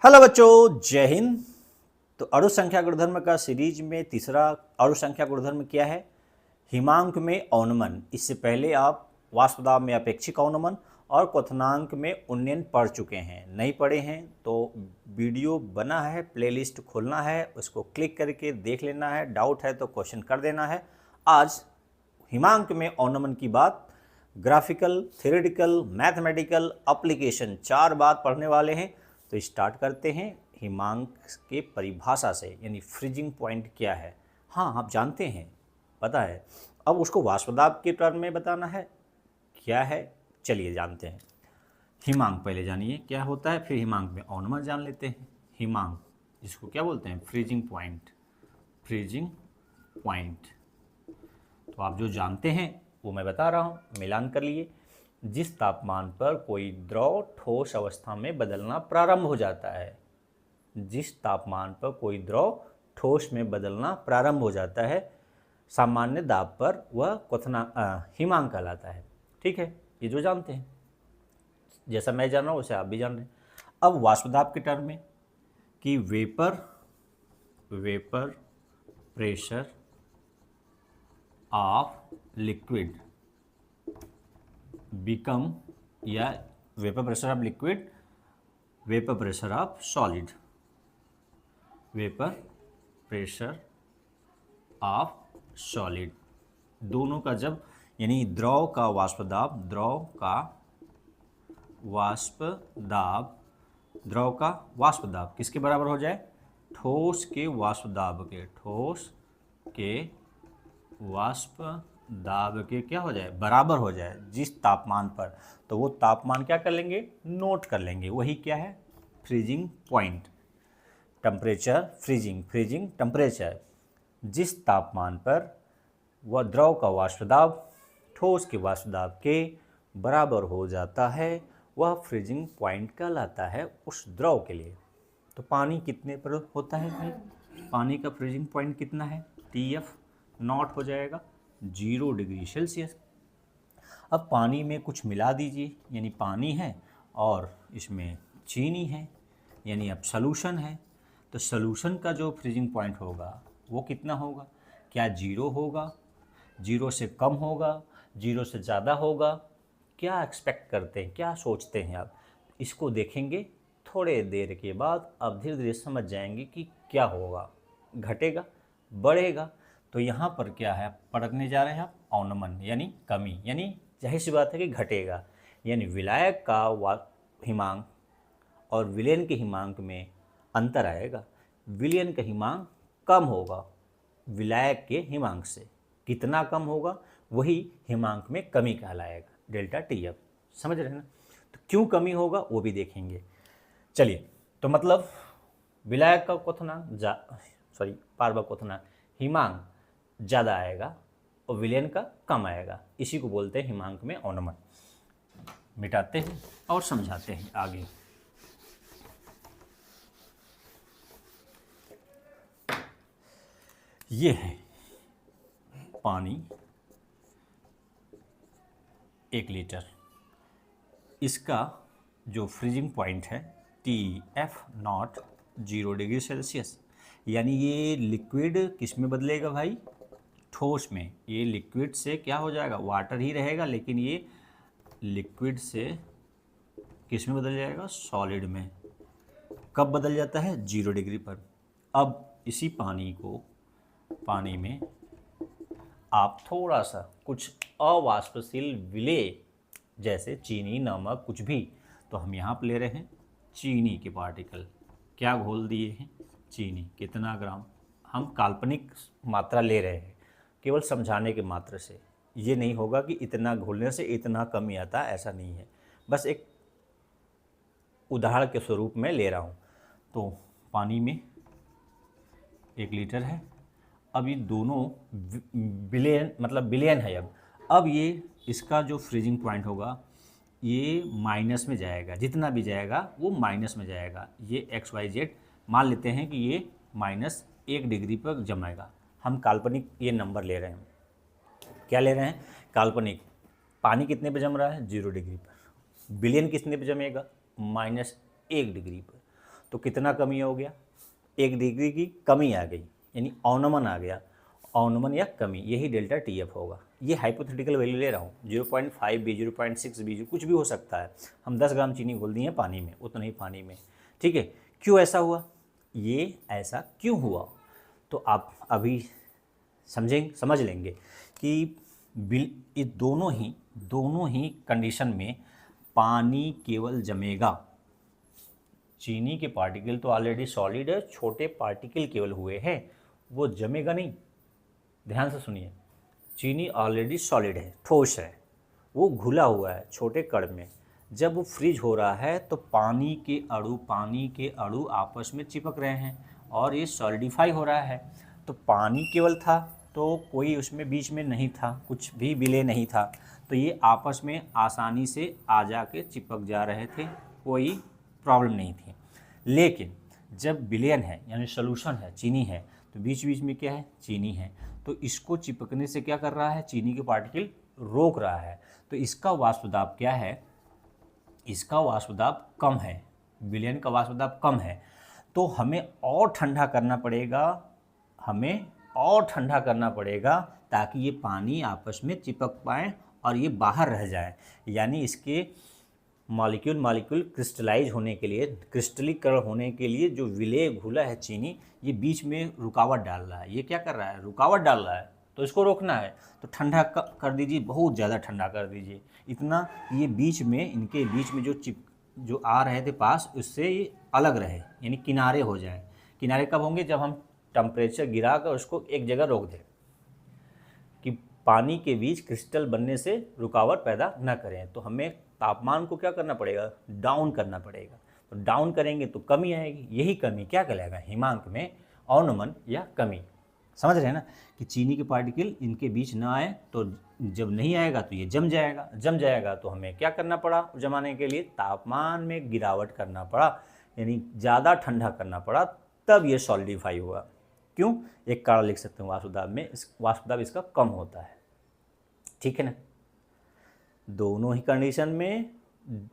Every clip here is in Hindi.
हेलो बच्चों, जय हिंद। तो अणु संख्या गुणधर्म का सीरीज में तीसरा अणु संख्या गुणधर्म क्या है? हिमांक में अवनमन। इससे पहले आप वाष्प दाब में अपेक्षिक अवनमन और क्वथनांक में उन्नयन पढ़ चुके हैं। नहीं पढ़े हैं तो वीडियो बना है, प्लेलिस्ट खोलना है, उसको क्लिक करके देख लेना है। डाउट है तो क्वेश्चन कर देना है। आज हिमांक में अवनमन की बात, ग्राफिकल, थ्योरेटिकल, मैथमेटिकल, एप्लीकेशन, 4 बात पढ़ने वाले हैं। तो स्टार्ट करते हैं हिमांक के परिभाषा से, यानी फ्रीजिंग पॉइंट क्या है। हाँ, आप जानते हैं, पता है। अब उसको वाष्पदाब के टर्म में बताना है, क्या है, चलिए जानते हैं। हिमांक पहले जानिए क्या होता है, फिर हिमांक में अवनमन जान लेते हैं। हिमांक, जिसको क्या बोलते हैं, फ्रीजिंग पॉइंट। फ्रीजिंग पॉइंट तो आप जो जानते हैं वो मैं बता रहा हूँ, मिलान कर लिए। जिस तापमान पर कोई द्रव ठोस अवस्था में बदलना प्रारंभ हो जाता है, जिस तापमान पर कोई द्रव ठोस में बदलना प्रारंभ हो जाता है, सामान्य दाब पर वह हिमांक कहलाता है। ठीक है, ये जो जानते हैं, जैसा मैं जान रहा हूँ वैसे आप भी जान रहे हैं। अब वाष्पदाब के टर्म में कि vapour pressure of liquid become, या vapour pressure of liquid, vapour pressure of solid, vapour pressure of solid, दोनों का जब, यानी द्रव का वाष्प दाब किसके बराबर हो जाए? ठोस के वाष्प दाब के क्या हो जाए? बराबर हो जाए जिस तापमान पर। तो वो तापमान क्या कर लेंगे? नोट कर लेंगे। वही क्या है? Freezing point. Temperature, freezing temperature, जिस तापमान पर वह द्रव का वाष्प दाब ठोस के वाष्प दाब के बराबर हो जाता है, वह फ्रीजिंग पॉइंट कहलाता है उस द्रव के लिए। तो पानी कितने पर होता है भाई? पानी का फ्रीजिंग पॉइंट कितना है? TF नॉट हो जाएगा 0 डिग्री सेल्सियस। अब पानी में कुछ मिला दीजिए, यानी पानी है और इसमें चीनी है, यानी अब सॉल्यूशन है। तो सॉल्यूशन का जो फ्रीजिंग पॉइंट होगा वो कितना होगा? क्या 0 होगा, 0 से कम होगा, 0 से ज़्यादा होगा? क्या एक्सपेक्ट करते हैं, क्या सोचते हैं आप? इसको देखेंगे थोड़े देर के बाद। अब धीरे धीरे समझ जाएंगे कि क्या होगा, घटेगा, बढ़ेगा। तो यहाँ पर क्या है, पढ़ने जा रहे हैं आप अवनमन, यानी कमी, यानी जाहिर सी बात है कि घटेगा। यानी विलायक का हिमांक और विलयन के हिमांक में अंतर आएगा। विलयन का हिमांक कम होगा विलायक के हिमांक से। कितना कम होगा? वही हिमांक में कमी कहलाएगा, डेल्टा TF। समझ रहे हैं ना? तो क्यों कमी होगा वो भी देखेंगे। चलिए, तो मतलब विलायक का क्वथनांक हिमांक ज़्यादा आएगा और विलयन का कम आएगा। इसी को बोलते हैं हिमांक में अवनमन। मिटाते हैं और समझाते हैं आगे। ये है पानी 1 लीटर, इसका जो फ्रीजिंग पॉइंट है TF नॉट 0 डिग्री सेल्सियस। यानी ये लिक्विड किस में बदलेगा भाई? ठोस में। ये लिक्विड से क्या हो जाएगा? वाटर ही रहेगा, लेकिन ये लिक्विड से किस में बदल जाएगा? सॉलिड में। कब बदल जाता है? 0 डिग्री पर। अब इसी पानी में आप थोड़ा सा कुछ अवाष्पशील विलेय, जैसे चीनी, नमक, कुछ भी, तो हम यहाँ पर ले रहे हैं चीनी के पार्टिकल। क्या घोल दिए हैं? चीनी। कितना ग्राम? हम काल्पनिक मात्रा ले रहे हैं, केवल समझाने के मात्र से। ये नहीं होगा कि इतना घोलने से इतना कमी आता है, ऐसा नहीं है। बस एक उदाहरण के स्वरूप में ले रहा हूँ। तो पानी में 1 लीटर है। अब ये दोनों बिलियन है। अब ये इसका जो फ्रीजिंग पॉइंट होगा ये माइनस में जाएगा। जितना भी जाएगा वो माइनस में जाएगा। ये XYZ मान लेते हैं कि ये -1 डिग्री पर जमेगा। हम काल्पनिक ये नंबर ले रहे हैं। क्या ले रहे हैं? काल्पनिक। पानी कितने पे जम रहा है? 0 डिग्री पर। बिलियन कितने पे जमेगा? -1 डिग्री पर। तो कितना कमी हो गया, 1 डिग्री की कमी आ गई, यानी अवनमन आ गया, अवनमन या कमी, यही डेल्टा टी एफ होगा। ये हाइपोथेटिकल वैल्यू ले रहा हूँ, 0.5 भी, 0.6 भी, कुछ भी हो सकता है। हम 10 ग्राम चीनी घोल दी है पानी में, उतना ही पानी में, ठीक है। क्यों ऐसा हुआ, ये ऐसा क्यों हुआ, तो आप अभी समझ लेंगे कि ये दोनों ही कंडीशन में पानी केवल जमेगा। चीनी के पार्टिकल तो ऑलरेडी सॉलिड है, छोटे पार्टिकल केवल हुए हैं, वो जमेगा नहीं। ध्यान से सुनिए, चीनी ऑलरेडी सॉलिड है, ठोस है, वो घुला हुआ है छोटे कण में। जब वो फ्रीज हो रहा है तो पानी के अणु आपस में चिपक रहे हैं और ये सॉलिडिफाई हो रहा है। तो पानी केवल था तो कोई उसमें बीच में नहीं था, कुछ भी विलय नहीं था, तो ये आपस में आसानी से आ जा के चिपक जा रहे थे, कोई प्रॉब्लम नहीं थी। लेकिन जब विलयन है यानी सोल्यूशन है, चीनी है, तो बीच बीच में क्या है, चीनी है, तो इसको चिपकने से क्या कर रहा है, चीनी के पार्टिकल रोक रहा है। तो इसका वाष्प दाब क्या है, इसका वाष्प दाब कम है, विलयन का वाष्प दाब कम है। तो हमें और ठंडा करना पड़ेगा, ताकि ये पानी आपस में चिपक पाए और ये बाहर रह जाए, यानी इसके मॉलिक्यूल क्रिस्टलाइज होने के लिए, क्रिस्टलीकरण होने के लिए जो विलय घुला है चीनी, ये बीच में रुकावट डाल रहा है। ये क्या कर रहा है, रुकावट डाल रहा है, तो इसको रोकना है। तो ठंडा कर दीजिए, बहुत ज़्यादा ठंडा कर दीजिए, इतना ये बीच में, इनके बीच में जो आ रहे थे पास, उससे ये अलग रहे, यानी किनारे हो जाए। किनारे कब होंगे, जब हम टेम्परेचर गिरा कर उसको एक जगह रोक दें, कि पानी के बीच क्रिस्टल बनने से रुकावट पैदा न करें। तो हमें तापमान को क्या करना पड़ेगा, डाउन करना पड़ेगा। तो डाउन करेंगे तो कमी आएगी, यही कमी क्या कहलाएगा, हिमांक में अवनमन या कमी। समझ रहे हैं ना, कि चीनी के पार्टिकल इनके बीच ना आए, तो जब नहीं आएगा तो ये जम जाएगा तो हमें क्या करना पड़ा, जमाने के लिए तापमान में गिरावट करना पड़ा, यानी ज़्यादा ठंडा करना पड़ा, तब ये सॉलिडिफाई हुआ। क्यों, एक कारण लिख सकते हैं, वाष्प दाब इसका कम होता है, ठीक है ना। दोनों ही कंडीशन में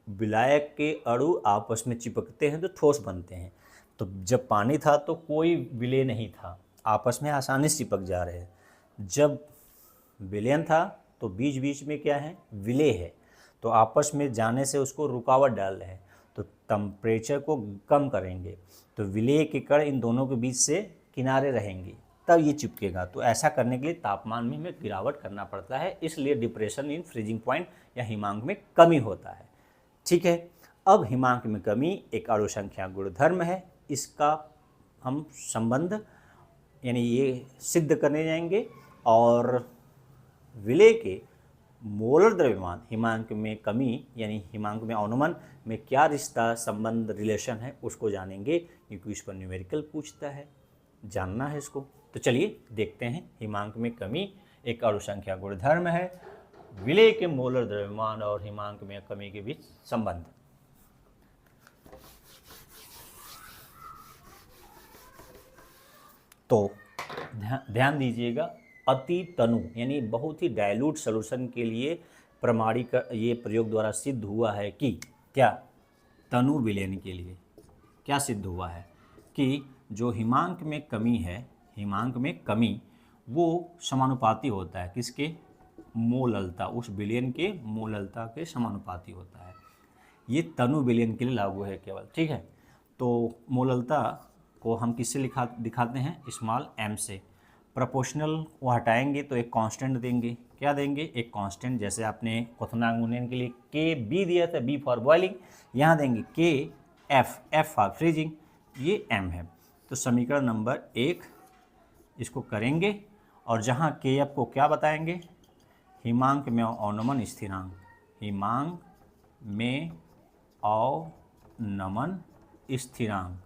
विलायक के अणु आपस में चिपकते हैं तो ठोस बनते हैं। तो जब पानी था तो कोई विलय नहीं था, आपस में आसानी से चिपक जा रहे हैं। जब विलयन था तो बीच बीच में क्या है, विलय है, तो आपस में जाने से उसको रुकावट डाल रहे हैं। तो टेम्परेचर को कम करेंगे तो विलय के कण इन दोनों के बीच से किनारे रहेंगे, तब ये चिपकेगा। तो ऐसा करने के लिए तापमान में हमें गिरावट करना पड़ता है, इसलिए डिप्रेशन इन फ्रीजिंग पॉइंट या हिमांक में कमी होता है, ठीक है। अब हिमांक में कमी एक अणु संख्या गुणधर्म है, इसका हम संबंध यानी ये सिद्ध करने जाएंगे, और विलय के मोलर द्रव्यमान हिमांक में कमी यानी हिमांक में अवनमन में क्या रिश्ता, संबंध, रिलेशन है, उसको जानेंगे, क्योंकि इस पर न्यूमेरिकल पूछता है, जानना है इसको। तो चलिए देखते हैं, हिमांक में कमी एक अणु संख्या गुणधर्म है, विलय के मोलर द्रव्यमान और हिमांक में कमी के बीच संबंध। तो ध्यान दीजिएगा, अति तनु यानी बहुत ही डाइल्यूट सॉल्यूशन के लिए प्रमाणिक ये प्रयोग द्वारा सिद्ध हुआ है कि क्या, तनु विलयन के लिए क्या सिद्ध हुआ है कि जो हिमांक में कमी है, हिमांक में कमी वो समानुपाती होता है किसके, मोललता, उस विलयन के मोललता के समानुपाती होता है। ये तनु विलयन के लिए लागू है केवल, ठीक है। तो मोललता को हम किससे दिखाते हैं, स्मॉल m से। प्रोपोर्शनल को हटाएंगे तो एक कांस्टेंट देंगे, क्या देंगे, एक कांस्टेंट। जैसे आपने क्वथनांगुलन के लिए के बी दिया था, बी फॉर बॉइलिंग, यहाँ देंगे के एफ फॉर फ्रीजिंग, ये m है। तो समीकरण नंबर 1 इसको करेंगे, और जहाँ के एफ को क्या बताएंगे, हिमांक में अवनमन स्थिरांक, हिमांक में अवनमन स्थिरांक,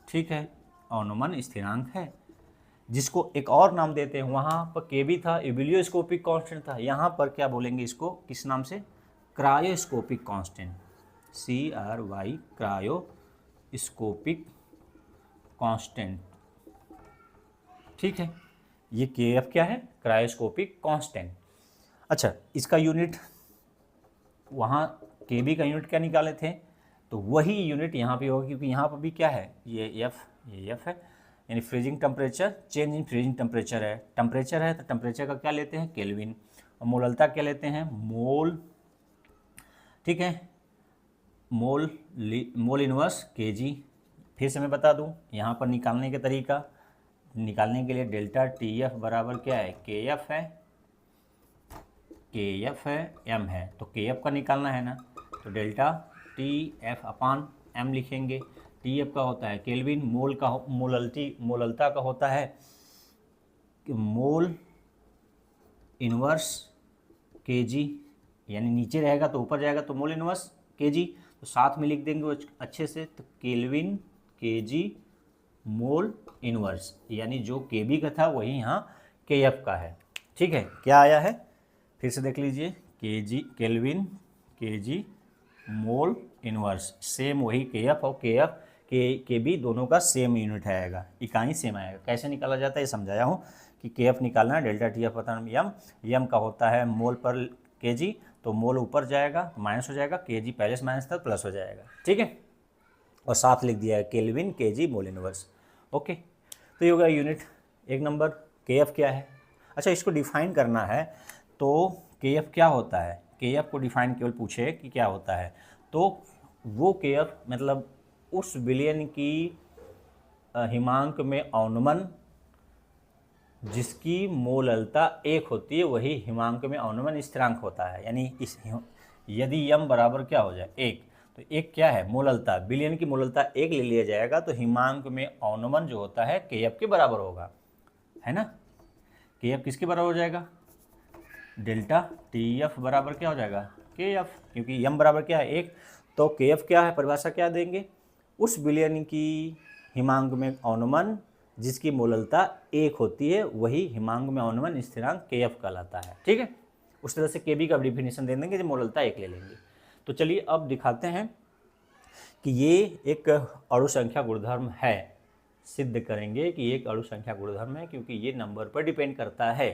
ठीक है, अवनमन स्थिरांक है, जिसको एक और नाम देते हैं। वहाँ पर के भी था, एबिलियोस्कोपिक कांस्टेंट था, यहाँ पर क्या बोलेंगे इसको, किस नाम से, cryoscopic constant, CRY, cryoscopic constant, ठीक है। ये KF क्या है, क्रायोस्कोपिक कांस्टेंट। अच्छा, इसका यूनिट, वहाँ KB का यूनिट क्या निकाले थे, तो वही यूनिट यहाँ पे होगा, क्योंकि यहाँ पर भी क्या है, ये एफ है, यानी freezing temperature, change in freezing temperature है। टेम्परेचर है तो टेम्परेचर का क्या लेते हैं, केल्विन, और मोललता क्या लेते हैं, मोल, ठीक है, मोल इनवर्स केजी। फिर से मैं बता दूं, यहाँ पर निकालने का तरीका, निकालने के लिए डेल्टा टी एफ बराबर क्या है, के एफ है, एम है, तो के एफ का निकालना है ना, तो डेल्टा टी एफ अपान एम लिखेंगे। टी एफ का होता है केल्विन, मोल का मोललता का होता है मोल इनवर्स केजी, यानी नीचे रहेगा तो ऊपर जाएगा तो मोल इनवर्स केजी, तो साथ में लिख देंगे वो अच्छे से, तो केल्विन केजी मोल इनवर्स, यानी जो केबी का था वही यहाँ के एफ का है। ठीक है, क्या आया है फिर से देख लीजिए, KG kelvin KG mole inverse, same वही के एफ और के बी दोनों का सेम यूनिट आएगा, इकाई सेम आएगा। कैसे निकाला जाता है ये समझाया हूँ कि के एफ निकालना है, डेल्टा टी एफ पता यम का होता है मोल पर केजी, तो मोल ऊपर जाएगा माइनस हो जाएगा, केजी पहले से माइनस था प्लस हो जाएगा। ठीक है, और साथ लिख दिया है kelvin KG mole inverse. Okay, तो ये होगा यूनिट 1 नंबर। के एफ क्या है, अच्छा इसको डिफाइन करना है, तो के एफ क्या होता है, के एफ को डिफाइन केवल पूछे कि क्या होता है, तो वो के एफ मतलब उस विलयन की हिमांक में अवनमन जिसकी मोललता 1 होती है, वही हिमांक में अवनमन स्थिरांक होता है। यानी इस यदि यम बराबर क्या हो जाए 1, तो 1 क्या है, मोललता, विलयन की मोललता 1 ले लिया जाएगा, तो हिमांक में अवनमन जो होता है के एफ के बराबर होगा, है ना। के एफ किसके बराबर हो जाएगा, डेल्टा टी एफ बराबर क्या हो जाएगा, के एफ, क्योंकि यम बराबर क्या है 1, तो के एफ क्या है, परिभाषा क्या देंगे, उस विलयन की हिमांक में अवनमन जिसकी मोललता 1 होती है, वही हिमांक में अवनमन स्थिरांक के एफ कहलाता है। ठीक है, उस तरह से के बी का डिफिनेशन दे देंगे, जब मोललता 1 ले लेंगे। तो चलिए अब दिखाते हैं कि ये एक अणु संख्या गुणधर्म है, सिद्ध करेंगे कि एक अणु संख्या गुणधर्म है, क्योंकि ये नंबर पर डिपेंड करता है।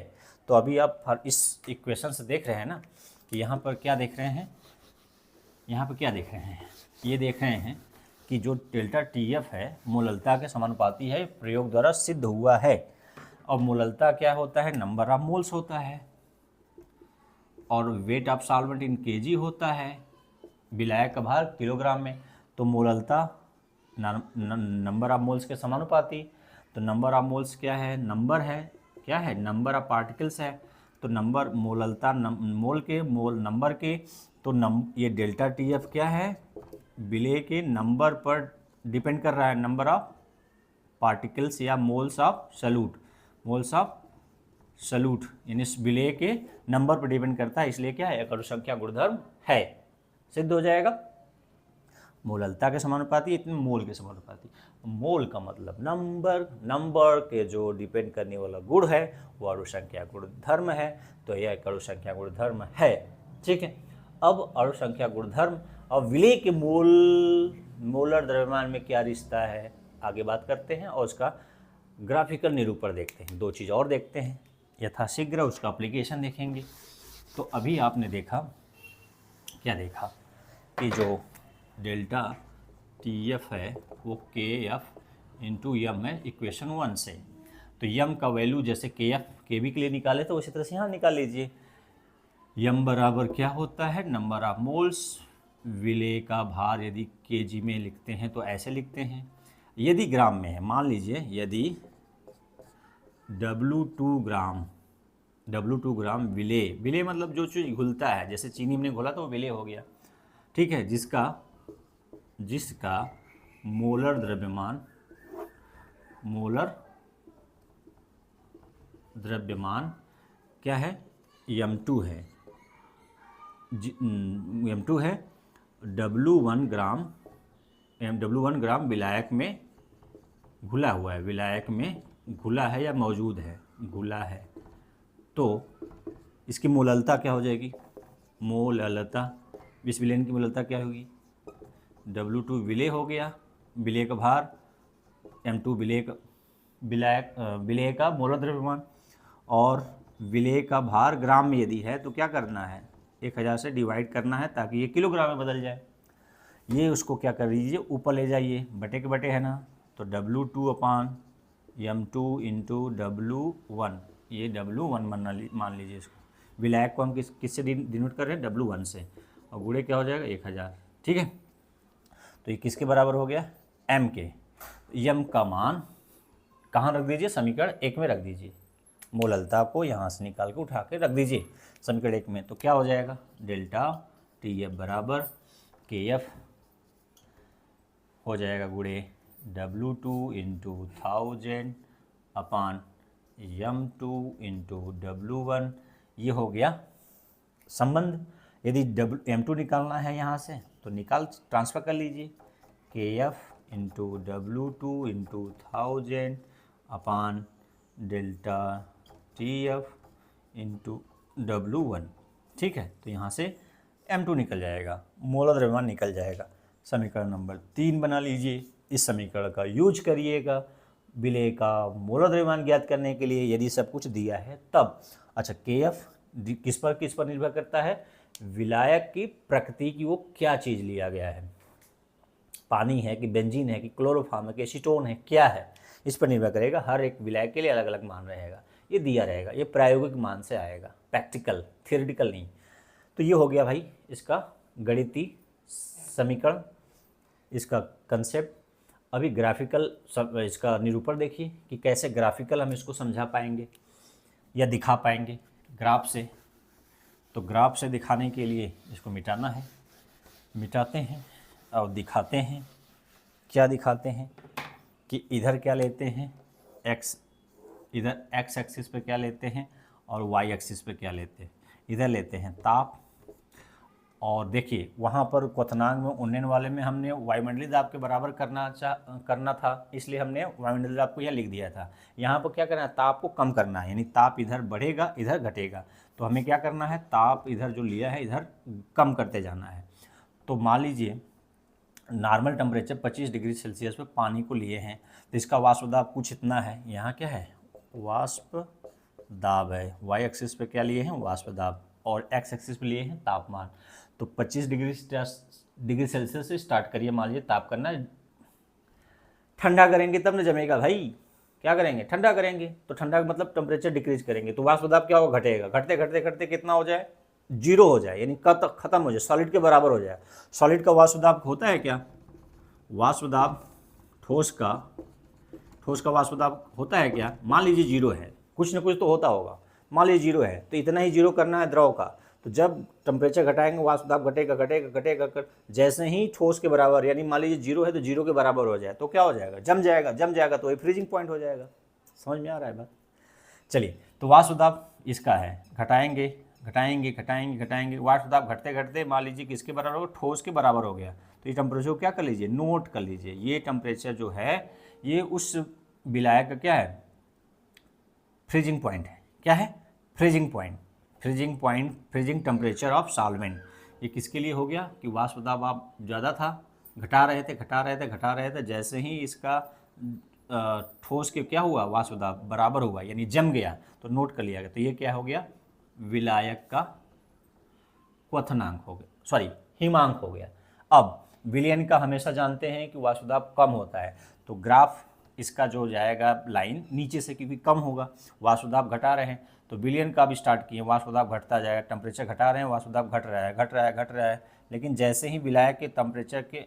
तो अभी आप इस इक्वेशन से देख रहे हैं ना कि यहाँ पर क्या देख रहे हैं, यहाँ पर क्या देख रहे हैं, ये देख रहे हैं कि जो डेल्टा टी एफ है मोललता के समानुपाती है, प्रयोग द्वारा सिद्ध हुआ है। और मोललता क्या होता है, नंबर ऑफ मोल्स होता है, और weight of solvent in KG होता है, विलायक का भार किलोग्राम में। तो मोललता नंबर ऑफ मोल्स के समानुपाती, तो नंबर ऑफ मोल्स क्या है, नंबर है, क्या है, नंबर ऑफ पार्टिकल्स है, तो नंबर मोललता मोल के मोल नंबर के, तो ये डेल्टा टी एफ क्या है, विलेय के नंबर पर डिपेंड कर रहा है, नंबर ऑफ पार्टिकल्स या मोल्स ऑफ सल्यूट, यानी इस विलेय के नंबर पर डिपेंड करता है, इसलिए क्या है, एक अणु संख्या गुणधर्म है, सिद्ध हो जाएगा। मोललता के समानुपाती, इतने मोल के समानुपाती, मोल का मतलब नंबर के जो डिपेंड करने वाला गुण है वो अणु संख्या गुणधर्म है, तो यह एक अणु संख्या गुणधर्म है। ठीक है, अब अणु संख्या गुणधर्म और विलेय के मोलर द्रव्यमान में क्या रिश्ता है, आगे बात करते हैं, और उसका ग्राफिकल निरूपण देखते हैं। 2 चीज़ और देखते हैं यथाशीघ्र, उसका एप्लीकेशन देखेंगे। तो अभी आपने देखा, क्या देखा कि जो डेल्टा टी एफ है वो के एफ इंटू यम है इक्वेशन 1 से। तो यम का वैल्यू जैसे के एफ के बी के लिए निकाले तो उसी तरह से यहाँ निकाल लीजिए। यम बराबर क्या होता है, नंबर ऑफ मोल्स, विलेय का भार यदि केजी में लिखते हैं तो ऐसे लिखते हैं, यदि ग्राम में है, मान लीजिए यदि W2 ग्राम विलेय मतलब जो चीज़ घुलता है, जैसे चीनी में घोला तो वो विलेय हो गया। ठीक है, जिसका मोलर द्रव्यमान क्या है, m2 है, m2 है, W1 ग्राम विलायक में घुला हुआ है, विलायक में घुला है या मौजूद है, घुला है, तो इसकी मोललता क्या हो जाएगी, मोललता, इस विलेय की मोललता क्या होगी, W2 विलेय हो गया, विलेय का भार, M2 विलेय का मोलर द्रव्यमान, और विलेय का भार ग्राम में यदि है तो क्या करना है, 1000 से डिवाइड करना है ताकि ये किलोग्राम में बदल जाए। ये उसको क्या कर दीजिए, ऊपर ले जाइए, बटे के बटे है ना, तो W2/m2 इंटू W1, ये W1 मान लीजिए इसको। विलायक को हम किससे डिनोट कर रहे हैं, W1 से, और गुणे क्या हो जाएगा 1000, ठीक है। तो ये किसके बराबर हो गया, m के। m का मान कहाँ रख दीजिए, समीकरण 1 में रख दीजिए, मोललता को यहाँ से निकाल के उठा के रख दीजिए समीकरण 1 में। तो क्या हो जाएगा, डेल्टा TF बराबर KF हो जाएगा गुणे W2 इंटू 1000 अपान M2 इंटू W1। ये हो गया संबंध। यदि M2 निकालना है यहाँ से तो ट्रांसफ़र कर लीजिए, KF इंटू W2 इंटू 1000 अपान डेल्टा TF इंटू W1, ठीक है। तो यहाँ से M2 निकल जाएगा, मोलर द्रव्यमान निकल जाएगा। समीकरण नंबर 3 बना लीजिए। इस समीकरण का यूज करिएगा विलेय का मोलर द्रव्यमान ज्ञात करने के लिए, यदि सब कुछ दिया है तब। अच्छा, KF किस पर निर्भर करता है, विलायक की प्रकृति की, वो क्या चीज़ लिया गया है, पानी है कि बेंजीन है कि क्लोरोफॉर्म है कि एसीटोन है, क्या है, इस पर निर्भर करेगा। हर एक विलायक के लिए अलग अलग मान रहेगा, ये दिया रहेगा, ये प्रायोगिक मान से आएगा, प्रैक्टिकल, थियोरेटिकल नहीं। तो ये हो गया भाई इसका गणितीय समीकरण, इसका कंसेप्ट। अभी ग्राफिकल इसका निरूपण देखिए कि कैसे ग्राफिकल हम इसको समझा पाएंगे या दिखा पाएंगे ग्राफ से। तो ग्राफ से दिखाने के लिए इसको मिटाना है, मिटाते हैं और दिखाते हैं। क्या दिखाते हैं कि इधर क्या लेते हैं, x, इधर x एक्सिस पे क्या लेते हैं और y एक्सिस पे क्या लेते हैं। इधर लेते हैं ताप, और देखिए वहाँ पर क्वथनांक में उन्नयन वाले में हमने वायुमंडलीय दाब के बराबर करना था, इसलिए हमने वायुमंडलीय दाब को यह लिख दिया था। यहाँ पर क्या करना है, ताप को कम करना है, यानी ताप इधर बढ़ेगा इधर घटेगा। तो हमें क्या करना है, ताप इधर जो लिया है इधर कम करते जाना है। तो मान लीजिए नॉर्मल टेम्परेचर 25 डिग्री सेल्सियस पे पानी को लिए हैं, तो इसका वाष्प दाब कुछ इतना है। यहाँ क्या है, वाष्प दाब है, वाई एक्सिस पे क्या लिए हैं, वाष्प दाब, और एक्स एक्सिस पे लिए हैं तापमान। तो 25 डिग्री सेल्सियस से स्टार्ट करिए, मान लीजिए ताप करना। ठंडा करेंगे तब न जमेगा भाई, क्या करेंगे, ठंडा करेंगे। तो ठंडा मतलब टेम्परेचर डिक्रीज करेंगे, तो वाष्प दाब क्या होगा, घटेगा। घटते घटते घटते कितना हो जाए, 0 हो जाए, यानी खत्म हो जाए, सॉलिड के बराबर हो जाए। सॉलिड का वाष्प दाब होता है क्या, वाष्प दाब ठोस का वाष्प दाब होता है क्या, मान लीजिए 0 है, कुछ ना कुछ तो होता होगा, मान लीजिए 0 है, तो इतना ही 0 करना है द्रव का। तो जब टेम्परेचर घटाएंगे वाष्प दाब घटेगा घटेगा घटेगा कर, जैसे ही ठोस के बराबर, यानी मान लीजिए 0 है तो 0 के बराबर हो जाए तो क्या हो जाएगा, जम जाएगा, तो ये फ्रीजिंग पॉइंट हो जाएगा। समझ में आ रहा है बात। चलिए, तो वाष्प दाब इसका है, घटाएंगे वाष्प दाब घटते घटते मान लीजिए किसके बराबर हो, ठोस के बराबर हो गया। तो ये टेम्परेचर क्या कर लीजिए, नोट कर लीजिए। ये टेम्परेचर जो है ये उस विलायक का क्या है, फ्रीजिंग पॉइंट है। क्या है, freezing point, freezing temperature of solvent. ये किसके लिए हो गया कि वाष्प दाब आप ज़्यादा था, घटा रहे थे, जैसे ही इसका ठोस के क्या हुआ, वाष्प दाब बराबर हुआ, यानी जम गया, तो नोट कर लिया गया। तो ये क्या हो गया, विलायक का क्वथनांक हो गया, सॉरी हिमांक हो गया। अब विलयन का हमेशा जानते हैं कि वाष्प दाब कम होता है, तो ग्राफ इसका जो जाएगा लाइन नीचे से, क्योंकि कम होगा, वाष्प दाब घटा रहे हैं, तो विलयन का भी स्टार्ट किए, वाष्प दाब घटता जाएगा, टेम्परेचर घटा रहे हैं, वाष्प दाब घट रहा है। लेकिन जैसे ही विलायक के टेम्परेचर के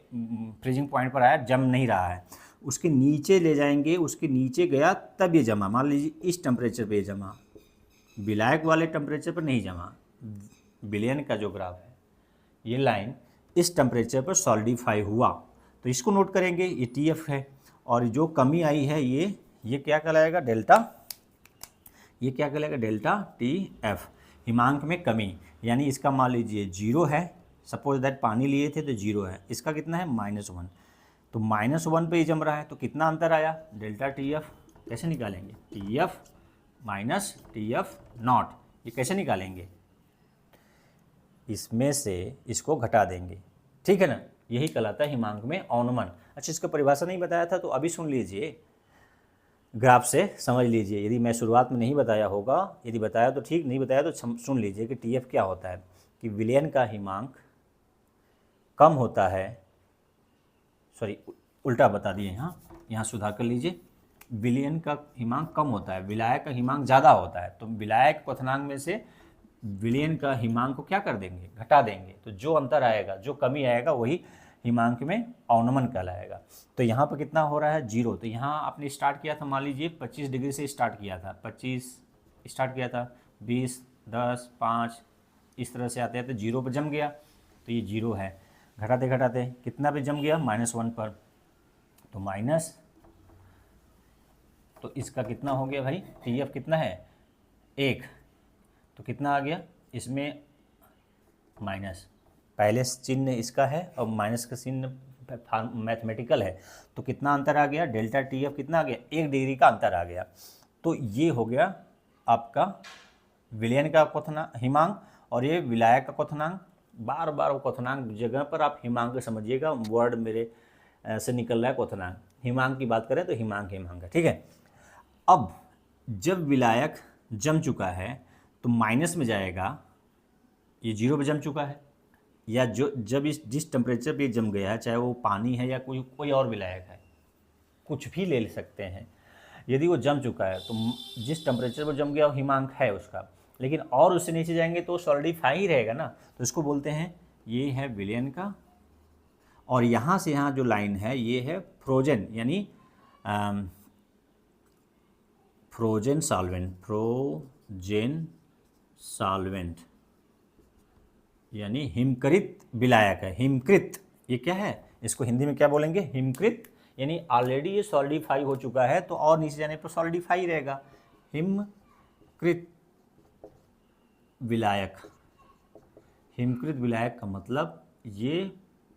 फ्रीजिंग पॉइंट पर आया, जम नहीं रहा है, उसके नीचे ले जाएंगे, उसके नीचे गया तब ये जमा। मान लीजिए इस टेम्परेचर पर जमा, विलायक वाले टेम्परेचर पर नहीं जमा। विलयन का जो ग्राफ है, ये लाइन इस टेम्परेचर पर सॉलिडिफाई हुआ, तो इसको नोट करेंगे, ये TF है, और जो कमी आई है ये क्या कहलाएगा, डेल्टा, ये क्या कहलाएगा, डेल्टा TF, हिमांक में कमी। यानी इसका मान लीजिए 0 है, सपोज दैट पानी लिए थे तो 0 है, इसका कितना है -1, तो -1 पे ही जम रहा है, तो कितना अंतर आया, डेल्टा TF। कैसे निकालेंगे, TF माइनस TF नॉट, ये कैसे निकालेंगे, इसमें से इसको घटा देंगे, ठीक है ना। यही कहलाता है हिमांक में अवनमन। अच्छा, इसका परिभाषा नहीं बताया था तो अभी सुन लीजिए, ग्राफ से समझ लीजिए। यदि मैं शुरुआत में नहीं बताया होगा, यदि बताया तो ठीक, नहीं बताया तो सुन लीजिए कि TF क्या होता है। कि विलयन का हिमांक कम होता है सॉरी उल्टा बता दिए, यहाँ सुधार कर लीजिए। विलयन का हिमांक कम होता है, विलायक का हिमांक ज़्यादा होता है, तो विलायक क्वथनांक में से विलयन का हिमांक को क्या कर देंगे, घटा देंगे। तो जो अंतर आएगा, जो कमी आएगा, वही हिमांक में अवनमन कहलाएगा। तो यहाँ पर कितना हो रहा है, 0। तो यहाँ आपने स्टार्ट किया था, मान लीजिए 25 डिग्री से स्टार्ट किया था, 25 स्टार्ट किया था, 20, 10, 5 इस तरह से आते आते 0 पर जम गया, तो ये 0 है। घटाते घटाते कितना पे जम गया, -1 पर, तो माइनस, तो इसका कितना हो गया भाई, TF कितना है, 1, तो कितना आ गया इसमें माइनस, पहले चिन्ह इसका है और माइनस का चिन्ह मैथमेटिकल है, तो कितना अंतर आ गया, डेल्टा TF कितना आ गया, 1 डिग्री का अंतर आ गया। तो ये हो गया आपका विलयन का क्वथनांक हिमांक, और ये विलायक का क्वथनांक। बार बार वो क्वथनांक जगह पर आप हिमांक समझिएगा, वर्ड मेरे से निकल रहा है क्वथनांक। हिमांक की बात करें तो हिमांक है, ठीक है। अब जब विलायक जम चुका है तो माइनस में जाएगा, ये 0 पे जम चुका है, या जब जिस टेम्परेचर पे जम गया है, चाहे वो पानी है या कोई और विलायक है, कुछ भी ले सकते हैं, यदि वो जम चुका है तो जिस टेम्परेचर पर जम गया वो हिमांक है उसका, लेकिन और उससे नीचे जाएंगे तो सॉलिडिफाई ही रहेगा ना, तो इसको बोलते हैं, ये है विलयन का। और यहाँ से यहाँ जो लाइन है ये है फ्रोजन, यानी फ्रोजन सॉल्वेंट यानी हिमकृत विलायक है। हिमकृत ये क्या है, इसको हिंदी में क्या बोलेंगे, हिमकृत, यानी ऑलरेडी ये सॉलिडिफाई हो चुका है, तो और नीचे जाने पर सॉलिडिफाई रहेगा। हिमकृत विलायक, हिमकृत विलायक का मतलब ये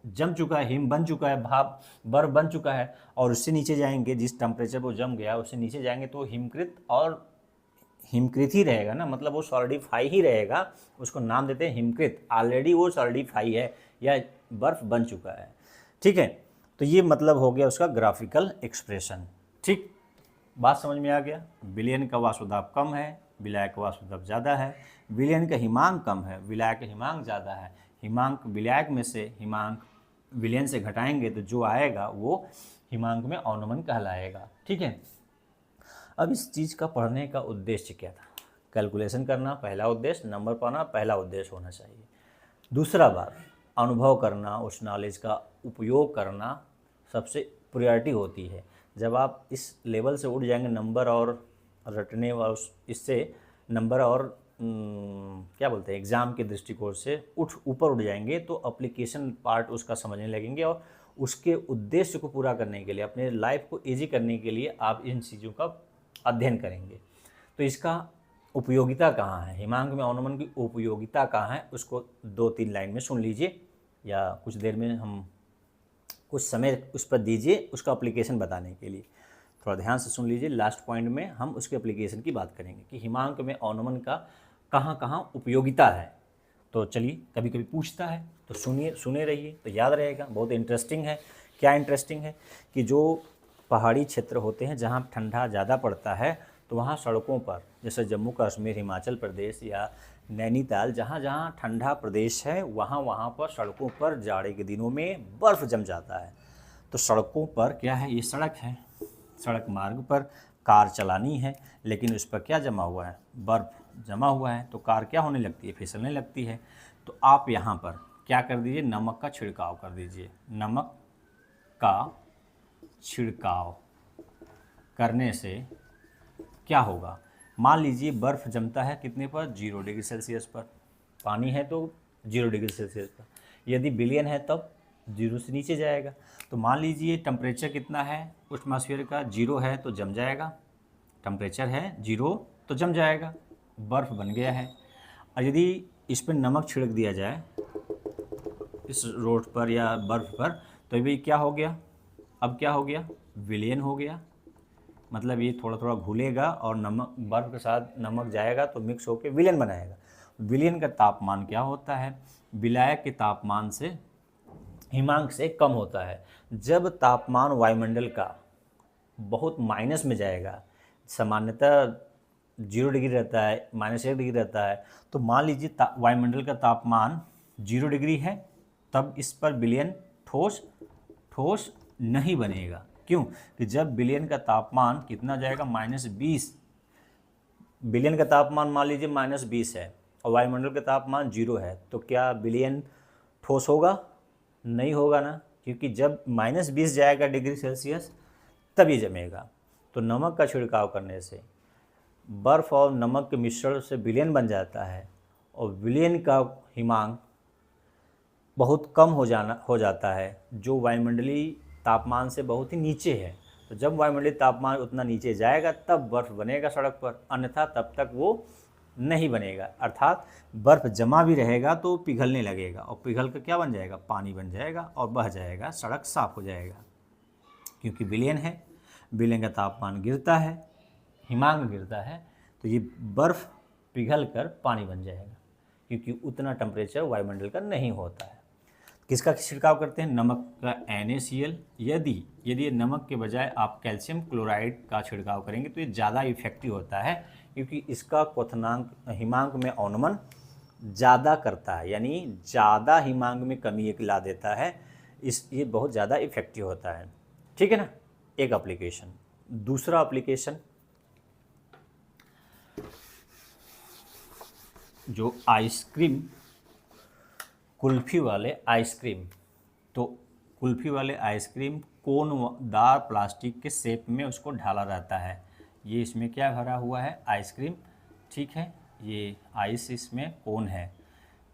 जम चुका है, हिम बन चुका है, भाप बर्फ बन चुका है, और उससे नीचे जाएंगे, जिस टेम्परेचर पर जम गया उससे नीचे जाएंगे तो हिमकृत और हिमकृत ही रहेगा ना, मतलब वो सॉलिडिफाई ही रहेगा, उसको नाम देते हैं हिमकृत। ऑलरेडी वो सॉलिडिफाई है या बर्फ बन चुका है, ठीक है। तो ये मतलब हो गया उसका ग्राफिकल एक्सप्रेशन, ठीक। बात समझ में आ गया। विलयन का वाष्पदाब कम है, विलायक का वाष्पदाब ज़्यादा है। विलयन का हिमांक कम है, विलायक का हिमांक ज़्यादा है। हिमांक विलायक में से हिमांक विलयन से घटाएंगे तो जो आएगा वो हिमांक में अवनमन कहलाएगा, ठीक है। अब इस चीज़ का पढ़ने का उद्देश्य क्या था, कैलकुलेशन करना पहला उद्देश्य, नंबर पाना पहला उद्देश्य होना चाहिए। दूसरा बात, अनुभव करना, उस नॉलेज का उपयोग करना सबसे प्रायोरिटी होती है। जब आप इस लेवल से उठ जाएंगे, नंबर और रटने और इससे नंबर और क्या बोलते हैं एग्ज़ाम के दृष्टिकोण से ऊपर उठ जाएंगे, तो एप्लीकेशन पार्ट उसका समझने लगेंगे, और उसके उद्देश्य को पूरा करने के लिए, अपने लाइफ को ईजी करने के लिए आप इन चीज़ों का अध्ययन करेंगे। तो इसका उपयोगिता कहाँ है, हिमांक में अवनमन की उपयोगिता कहाँ है, उसको 2-3 लाइन में सुन लीजिए, या कुछ देर में हम कुछ समय उस पर दीजिए उसका एप्लीकेशन बताने के लिए। थोड़ा ध्यान से सुन लीजिए, लास्ट पॉइंट में हम उसके एप्लीकेशन की बात करेंगे कि हिमांक में अवनमन का कहाँ कहाँ उपयोगिता है। तो चलिए, कभी कभी पूछता है तो सुने रहिए तो याद रहेगा, बहुत इंटरेस्टिंग है। क्या इंटरेस्टिंग है कि जो पहाड़ी क्षेत्र होते हैं जहाँ ठंडा ज़्यादा पड़ता है, तो वहाँ सड़कों पर, जैसे जम्मू कश्मीर, हिमाचल प्रदेश या नैनीताल, जहाँ जहाँ ठंडा प्रदेश है वहाँ पर सड़कों पर जाड़े के दिनों में बर्फ़ जम जाता है। तो सड़कों पर क्या है, ये सड़क है, सड़क मार्ग पर कार चलानी है, लेकिन उस पर क्या जमा हुआ है, बर्फ़ जमा हुआ है, तो कार क्या होने लगती है, फिसलने लगती है। तो आप यहाँ पर क्या कर दीजिए, नमक का छिड़काव कर दीजिए। नमक का छिड़काव करने से क्या होगा, मान लीजिए बर्फ़ जमता है कितने पर, 0 डिग्री सेल्सियस पर, पानी है तो 0 डिग्री सेल्सियस पर, यदि विलयन है तब 0 से नीचे जाएगा। तो मान लीजिए टेम्परेचर कितना है एटमॉस्फेयर का, 0 है तो जम जाएगा, टेम्परेचर है 0 तो जम जाएगा, बर्फ़ बन गया है। और यदि इस पर नमक छिड़क दिया जाए इस रोड पर या बर्फ़ पर, तो ये क्या हो गया, अब क्या हो गया, विलयन हो गया। मतलब ये थोड़ा थोड़ा घुलेगा और नमक, बर्फ़ के साथ नमक जाएगा तो मिक्स होकर विलयन बनाएगा। विलयन का तापमान क्या होता है, विलायक के तापमान से, हिमांक से कम होता है। जब तापमान वायुमंडल का बहुत माइनस में जाएगा, सामान्यतः 0 डिग्री रहता है, -1 डिग्री रहता है, तो मान लीजिए वायुमंडल का तापमान 0 डिग्री है, तब इस पर विलयन ठोस नहीं बनेगा। क्यों? कि जब विलयन का तापमान कितना जाएगा, -20, विलयन का तापमान मान लीजिए -20 है और वायुमंडल का तापमान 0 है, तो क्या विलयन ठोस होगा? नहीं होगा ना, क्योंकि जब -20 जाएगा डिग्री सेल्सियस तब ये जमेगा। तो नमक का छिड़काव करने से बर्फ़ और नमक के मिश्रण से विलयन बन जाता है और विलयन का हिमांक बहुत कम हो जाता है, जो वायुमंडलीय तापमान से बहुत ही नीचे है। तो जब वायुमंडलीय तापमान उतना नीचे जाएगा तब बर्फ़ बनेगा सड़क पर, अन्यथा तब तक वो नहीं बनेगा। अर्थात बर्फ़ जमा भी रहेगा तो पिघलने लगेगा और पिघल कर क्या बन जाएगा, पानी बन जाएगा और बह जाएगा, सड़क साफ हो जाएगा। क्योंकि विलयन है, विलयन का तापमान गिरता है, हिमांक गिरता है, तो ये बर्फ़ पिघल कर पानी बन जाएगा, क्योंकि उतना टेम्परेचर वायुमंडल का नहीं होता है। किसका छिड़काव करते हैं? नमक का NaCl। यदि नमक के बजाय आप कैल्शियम क्लोराइड का छिड़काव करेंगे तो ये ज़्यादा इफेक्टिव होता है, क्योंकि इसका क्वथनांक हिमांक में अवनमन ज़्यादा करता है, यानी ज़्यादा हिमांक में कमी एक ला देता है। ये बहुत ज़्यादा इफेक्टिव होता है। ठीक है ना, एक एप्लीकेशन। दूसरा एप्लीकेशन जो आइसक्रीम, कुल्फ़ी वाले आइसक्रीम, तो कुल्फ़ी वाले आइसक्रीम कोनदार प्लास्टिक के शेप में उसको ढाला रहता है। ये इसमें क्या भरा हुआ है? आइसक्रीम। ठीक है, ये आइस इसमें कोन है।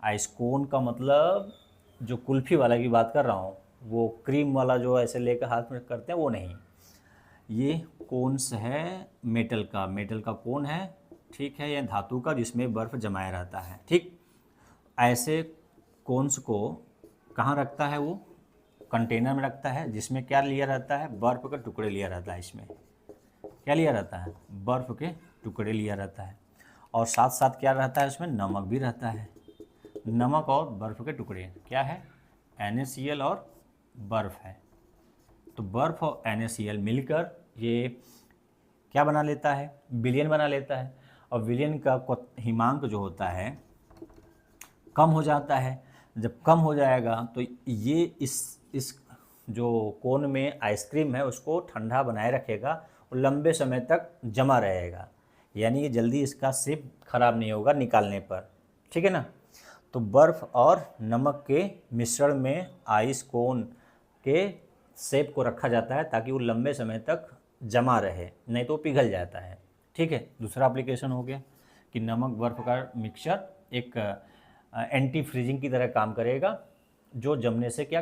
आइस कोन का मतलब जो कुल्फ़ी वाला की बात कर रहा हूँ, वो क्रीम वाला जो ऐसे लेकर हाथ में करते हैं वो नहीं, ये कोन्स है मेटल का कोन है। ठीक है, यह धातु का जिसमें बर्फ़ जमाया रहता है। ठीक, ऐसे कोन्स को कहाँ रखता है? वो कंटेनर में रखता है, जिसमें क्या लिया रहता है? बर्फ़ के टुकड़े लिया रहता है। इसमें क्या लिया रहता है? बर्फ़ के टुकड़े लिया रहता है, और साथ साथ क्या रहता है? उसमें नमक भी रहता है। नमक और बर्फ़ के टुकड़े क्या है? NaCl और बर्फ़ है। तो बर्फ़ और NaCl मिलकर ये क्या बना लेता है? विलयन बना लेता है। और विलयन का हिमांक जो होता है कम हो जाता है। जब कम हो जाएगा तो ये इस जो कोन में आइसक्रीम है उसको ठंडा बनाए रखेगा और लंबे समय तक जमा रहेगा, यानी ये जल्दी इसका शेप खराब नहीं होगा निकालने पर। ठीक है ना। तो बर्फ़ और नमक के मिश्रण में आइस कोन के शेप को रखा जाता है ताकि वो लंबे समय तक जमा रहे, नहीं तो पिघल जाता है। ठीक है, दूसरा एप्लीकेशन हो गया कि नमक बर्फ़ का मिक्सचर एक एंटी फ्रीजिंग की तरह काम करेगा, जो जमने से क्या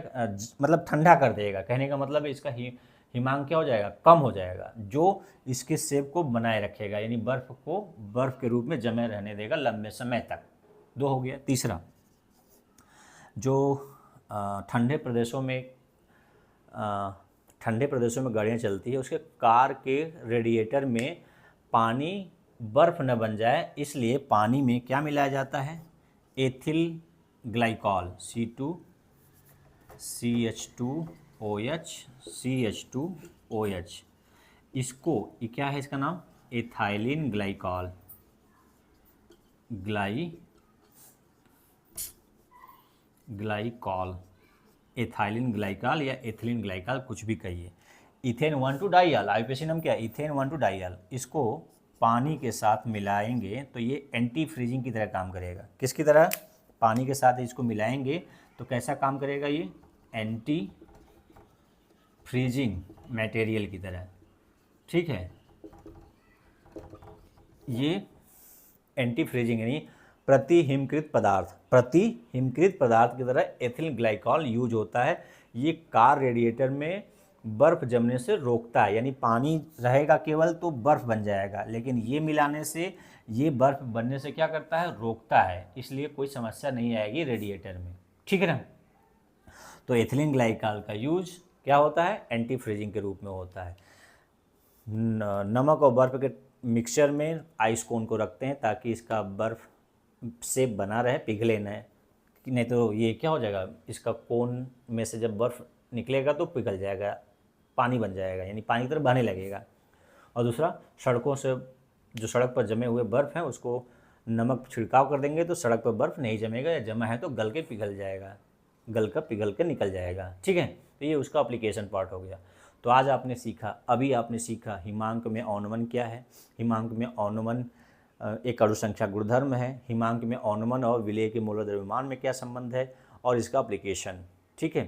मतलब ठंडा कर देगा। कहने का मतलब है इसका हिमांक क्या हो जाएगा? कम हो जाएगा, जो इसके शेप को बनाए रखेगा, यानी बर्फ़ को बर्फ़ के रूप में जमे रहने देगा लंबे समय तक। दो हो गया। तीसरा, जो ठंडे प्रदेशों में गाड़ियाँ चलती है, उसके कार के रेडिएटर में पानी बर्फ़ न बन जाए, इसलिए पानी में क्या मिलाया जाता है? Ethyl glycol C2CH2OH CH2OH। इसको ये क्या है? इसका नाम ethylene glycol, glycol, ethylene glycol या एथिलीन ग्लाइकॉल, कुछ भी कहिए। इथेन 1,2 डाइयल, आईयूपीएसी नाम क्या है? इथेन 1,2 डाइयल। इसको पानी के साथ मिलाएंगे तो ये एंटी फ्रीजिंग की तरह काम करेगा। किसकी तरह? पानी के साथ इसको मिलाएंगे तो कैसा काम करेगा? ये एंटी फ्रीजिंग मटेरियल की तरह। ठीक है, ये एंटी फ्रीजिंग यानी प्रति हिमकृत पदार्थ की तरह एथिलीन ग्लाइकॉल यूज होता है। ये कार रेडिएटर में बर्फ़ जमने से रोकता है, यानी पानी रहेगा केवल तो बर्फ़ बन जाएगा, लेकिन ये मिलाने से ये बर्फ़ बनने से क्या करता है? रोकता है, इसलिए कोई समस्या नहीं आएगी रेडिएटर में। ठीक है ना। तो एथिलीन ग्लाइकॉल का यूज क्या होता है? एंटी फ्रीजिंग के रूप में होता है। नमक और बर्फ़ के मिक्सचर में आइस कोन को रखते हैं ताकि इसका बर्फ़ शेप बना रहे, पिघले नहीं तो ये क्या हो जाएगा? इसका कोन में से जब बर्फ़ निकलेगा तो पिघल जाएगा, पानी बन जाएगा, यानी पानी की तरह बहने लगेगा। और दूसरा, सड़कों से जो सड़क पर जमे हुए बर्फ़ हैं उसको नमक छिड़काव कर देंगे तो सड़क पर बर्फ़ नहीं जमेगा, या जमा है तो गल के पिघल जाएगा, पिघल कर निकल जाएगा। ठीक है, तो ये उसका एप्लीकेशन पार्ट हो गया। तो आज आपने सीखा, अभी आपने सीखा हिमांक में औनमन क्या है, हिमांक में औनमन एक अणु संख्या गुणधर्म है, हिमांक में औनमन और विलेय के मोलर द्रव्यमान में क्या संबंध है और इसका एप्लीकेशन। ठीक है,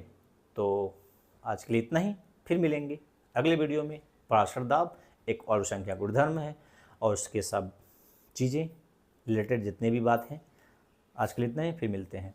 तो आज के लिए इतना ही, फिर मिलेंगे अगले वीडियो में। पराशर दाब एक अणु संख्या गुणधर्म है और उसके सब चीज़ें रिलेटेड जितने भी बात हैं। आज के लिए इतना ही, फिर मिलते हैं।